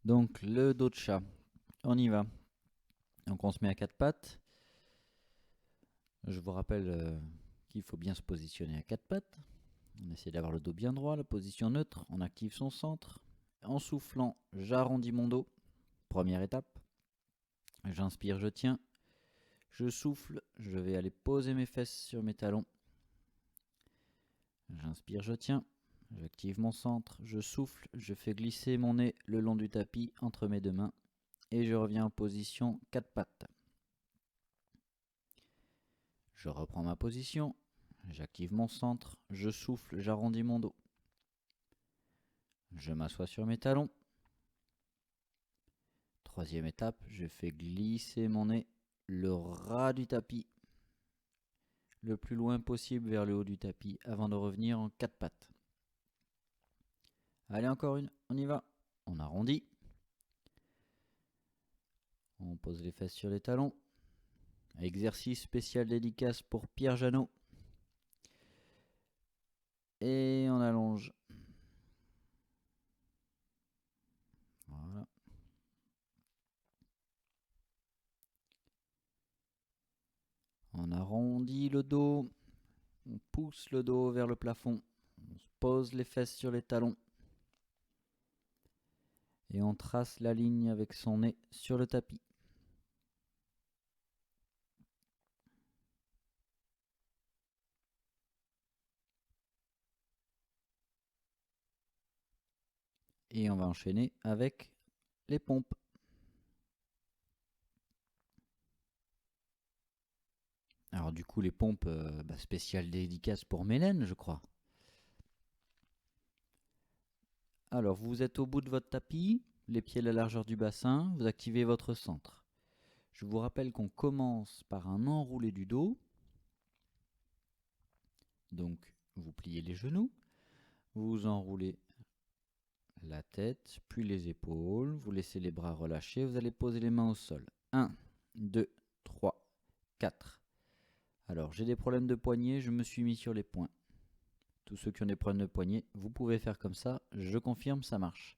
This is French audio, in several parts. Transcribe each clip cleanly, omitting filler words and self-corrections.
Donc le dos de chat, on y va. Donc on se met à quatre pattes. Je vous rappelle qu'il faut bien se positionner à quatre pattes. On essaie d'avoir le dos bien droit, la position neutre. On active son centre. En soufflant, j'arrondis mon dos. Première étape. J'inspire, je tiens. Je souffle, je vais aller poser mes fesses sur mes talons. J'inspire, je tiens. J'active mon centre, je souffle, je fais glisser mon nez le long du tapis entre mes deux mains et je reviens en position quatre pattes. Je reprends ma position, j'active mon centre, je souffle, j'arrondis mon dos. Je m'assois sur mes talons. Troisième étape, je fais glisser mon nez le ras du tapis le plus loin possible vers le haut du tapis avant de revenir en quatre pattes. Allez, encore une, on y va. On arrondit. On pose les fesses sur les talons. Exercice spécial dédicace pour Pierre Janot. Et on allonge. Voilà. On arrondit le dos. On pousse le dos vers le plafond. On pose les fesses sur les talons. Et on trace la ligne avec son nez sur le tapis. Et on va enchaîner avec les pompes. Alors du coup les pompes spéciales dédicace pour Mélène, je crois. Alors vous êtes au bout de votre tapis, les pieds à la largeur du bassin, vous activez votre centre. Je vous rappelle qu'on commence par un enroulé du dos. Donc vous pliez les genoux, vous enroulez la tête, puis les épaules, vous laissez les bras relâchés, vous allez poser les mains au sol. 1, 2, 3, 4. Alors j'ai des problèmes de poignet, je me suis mis sur les poings. Tous ceux qui ont des problèmes de poignet, vous pouvez faire comme ça, je confirme, ça marche.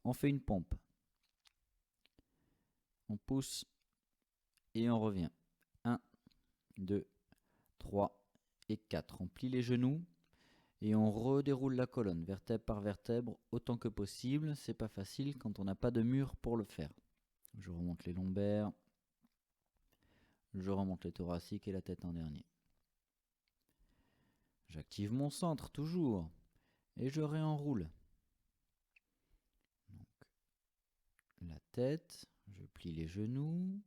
On fait une pompe. On pousse et on revient. 1, 2, 3 et 4. On plie les genoux et on redéroule la colonne, vertèbre par vertèbre, autant que possible. C'est pas facile quand on n'a pas de mur pour le faire. Je remonte les lombaires. Je remonte les thoraciques et la tête en dernier. J'active mon centre toujours et je réenroule. Donc, la tête, je plie les genoux,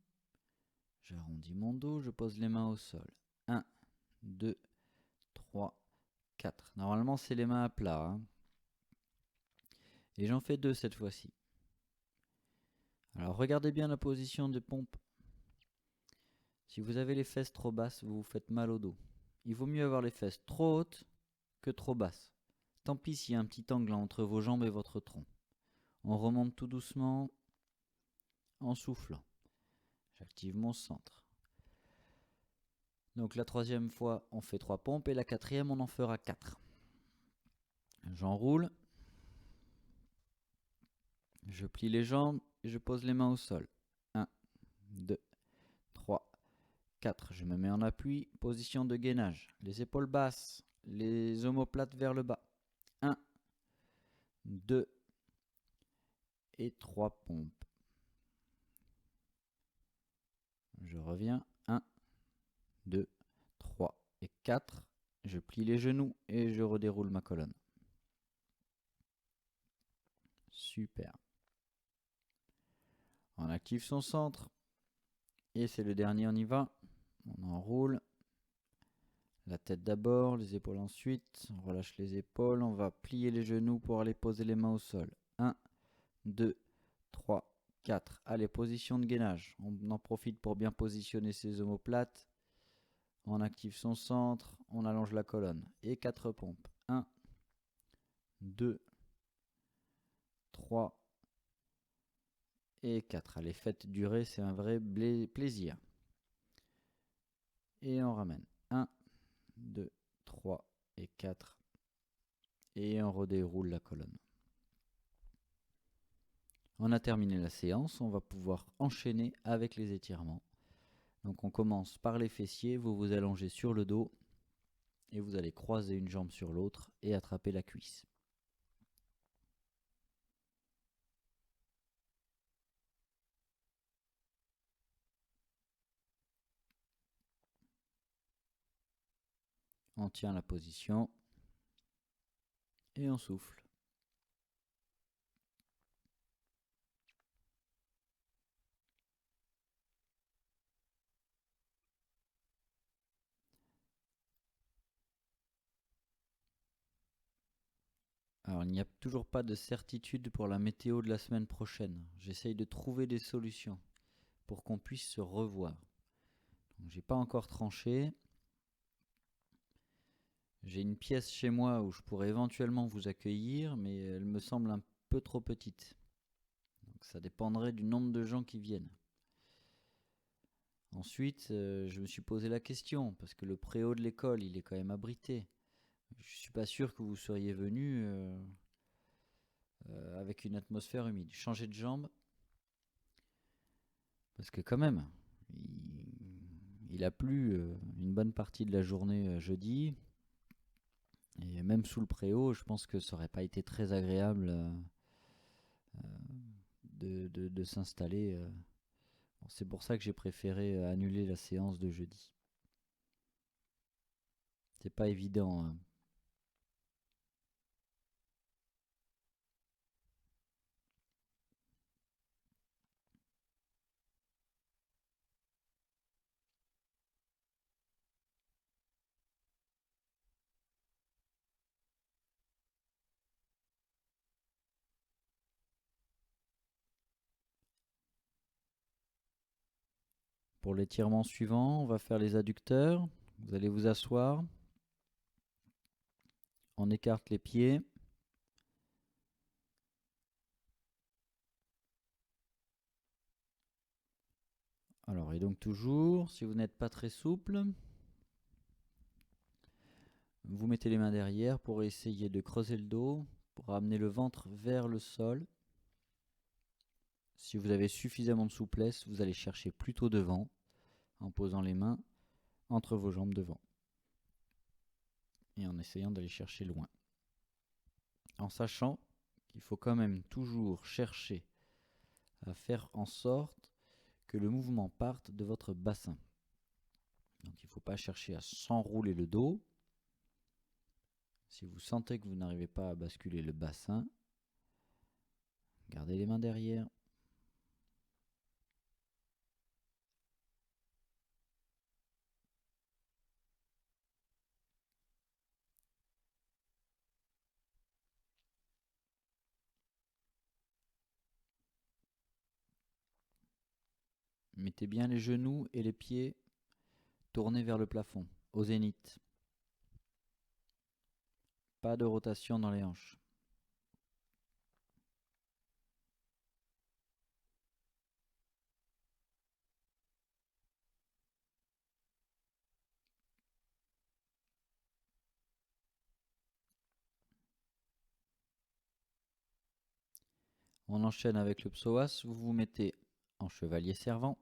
j'arrondis mon dos, je pose les mains au sol. 1, 2, 3, 4. Normalement, c'est les mains à plat. Hein. Et j'en fais 2 cette fois-ci. Alors, regardez bien la position de pompe. Si vous avez les fesses trop basses, vous vous faites mal au dos. Il vaut mieux avoir les fesses trop hautes que trop basses. Tant pis s'il y a un petit angle entre vos jambes et votre tronc. On remonte tout doucement en soufflant. J'active mon centre. Donc la troisième fois, on fait 3 pompes et la quatrième, on en fera 4. J'enroule. Je plie les jambes et je pose les mains au sol. 1, 2, 3, 4. Je me mets en appui, position de gainage. Les épaules basses, les omoplates vers le bas. 1, 2 et 3 pompes. Je reviens. 1, 2, 3 et 4. Je plie les genoux et je redéroule ma colonne. Super. On active son centre. Et c'est le dernier, on y va. On enroule. La tête d'abord, les épaules ensuite. On relâche les épaules. On va plier les genoux pour aller poser les mains au sol. 1, 2, 3, 4. Allez, position de gainage. On en profite pour bien positionner ses omoplates. On active son centre. On allonge la colonne. Et 4 pompes. 1, 2, 3 et 4. Allez, faites durer, c'est un vrai plaisir. Et on ramène. 1, 2, 3 et 4. Et on redéroule la colonne. On a terminé la séance, on va pouvoir enchaîner avec les étirements. Donc on commence par les fessiers, vous vous allongez sur le dos et vous allez croiser une jambe sur l'autre et attraper la cuisse. On tient la position et on souffle. Alors, il n'y a toujours pas de certitude pour la météo de la semaine prochaine. J'essaye de trouver des solutions pour qu'on puisse se revoir. J'ai pas encore tranché. J'ai une pièce chez moi où je pourrais éventuellement vous accueillir, mais elle me semble un peu trop petite. Donc ça dépendrait du nombre de gens qui viennent. Ensuite, je me suis posé la question, parce que le préau de l'école, il est quand même abrité. Je suis pas sûr que vous seriez venu avec une atmosphère humide. Changer de jambe, parce que quand même, il a plu une bonne partie de la journée jeudi. Et même sous le préau, je pense que ça aurait pas été très agréable de s'installer. Bon, c'est pour ça que j'ai préféré annuler la séance de jeudi. C'est pas évident, hein. Pour l'étirement suivant, on va faire les adducteurs. Vous allez vous asseoir. On écarte les pieds. Alors, et donc toujours, si vous n'êtes pas très souple, vous mettez les mains derrière pour essayer de creuser le dos, pour ramener le ventre vers le sol. Si vous avez suffisamment de souplesse, vous allez chercher plutôt devant, en posant les mains entre vos jambes devant. Et en essayant d'aller chercher loin. En sachant qu'il faut quand même toujours chercher à faire en sorte que le mouvement parte de votre bassin. Donc il ne faut pas chercher à s'enrouler le dos. Si vous sentez que vous n'arrivez pas à basculer le bassin, gardez les mains derrière. Mettez bien les genoux et les pieds tournés vers le plafond, au zénith. Pas de rotation dans les hanches. On enchaîne avec le psoas. Vous vous mettez en chevalier servant.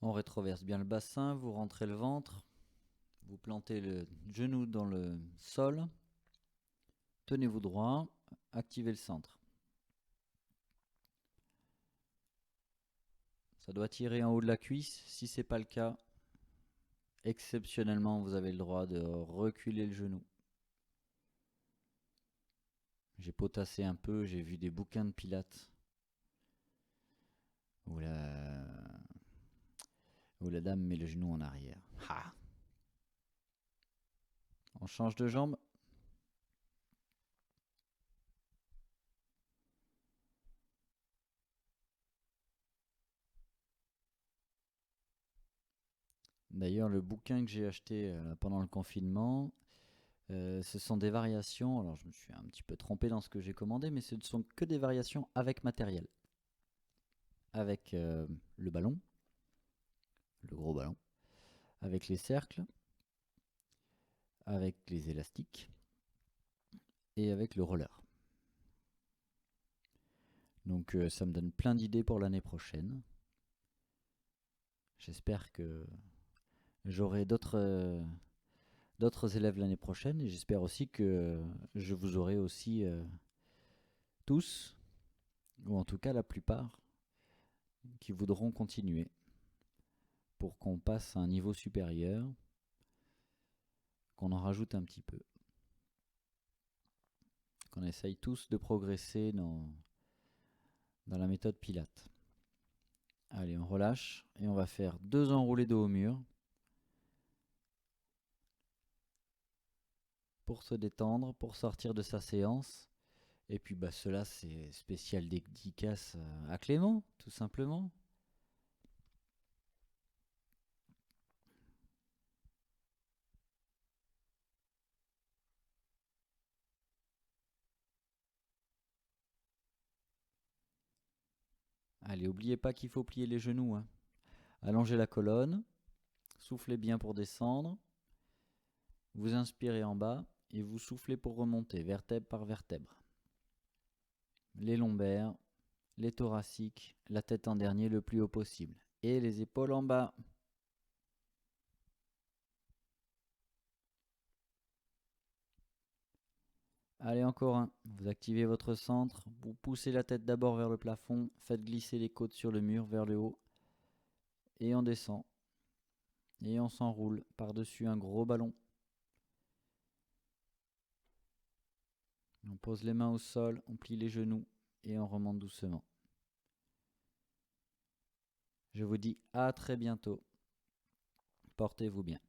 On rétroverse bien le bassin, vous rentrez le ventre, vous plantez le genou dans le sol, tenez-vous droit, activez le centre. Ça doit tirer en haut de la cuisse. Si ce n'est pas le cas, exceptionnellement, vous avez le droit de reculer le genou. J'ai potassé un peu, j'ai vu des bouquins de pilates où la dame met le genou en arrière. Ha! On change de jambe. D'ailleurs, D'ailleurs, le bouquin que j'ai acheté pendant le confinement, ce sont des variations. Alors, je me suis un petit peu trompé dans ce que j'ai commandé, mais ce ne sont que des variations avec matériel. Avec le ballon, le gros ballon, avec les cercles, avec les élastiques et avec le roller. Donc ça me donne plein d'idées pour l'année prochaine. J'espère que j'aurai d'autres élèves l'année prochaine et j'espère aussi que je vous aurai aussi tous, ou en tout cas la plupart, qui voudront continuer pour qu'on passe à un niveau supérieur, qu'on en rajoute un petit peu, qu'on essaye tous de progresser dans la méthode Pilates. Allez, on relâche et on va faire 2 enroulés dos au mur pour se détendre, pour sortir de sa séance. Et puis cela c'est spécial dédicace à Clément, tout simplement. Allez, oubliez pas qu'il faut plier les genoux, hein. Allongez la colonne, soufflez bien pour descendre, vous inspirez en bas et vous soufflez pour remonter, vertèbre par vertèbre. Les lombaires, les thoraciques, la tête en dernier le plus haut possible. Et les épaules en bas. Allez, encore un. Vous activez votre centre, vous poussez la tête d'abord vers le plafond, faites glisser les côtes sur le mur vers le haut. Et on descend. Et on s'enroule par-dessus un gros ballon. On pose les mains au sol, on plie les genoux et on remonte doucement. Je vous dis à très bientôt. Portez-vous bien.